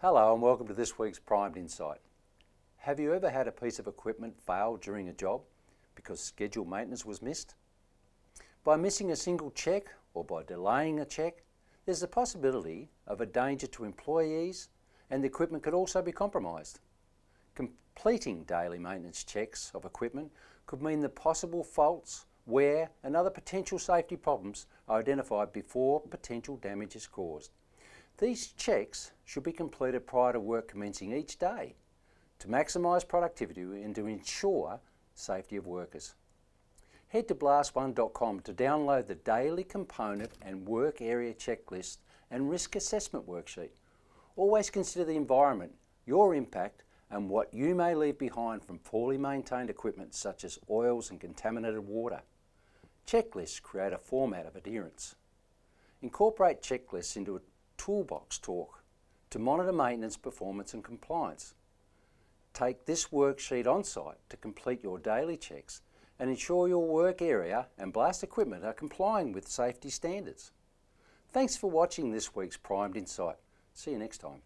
Hello and welcome to this week's Primed Insight. Have you ever had a piece of equipment fail during a job because scheduled maintenance was missed? By missing a single check or by delaying a check, there's the possibility of a danger to employees, and the equipment could also be compromised. Completing daily maintenance checks of equipment could mean the possible faults, wear and other potential safety problems are identified before potential damage is caused. These checks should be completed prior to work commencing each day to maximise productivity and to ensure safety of workers. Head to BlastOne.com to download the daily component and work area checklist and risk assessment worksheet. Always consider the environment, your impact and what you may leave behind from poorly maintained equipment such as oils and contaminated water. Checklists create a format of adherence. Incorporate checklists into a toolbox talk to monitor maintenance, performance and compliance. Take this worksheet on site to complete your daily checks and ensure your work area and blast equipment are complying with safety standards. Thanks for watching this week's Primed Insight. See you next time.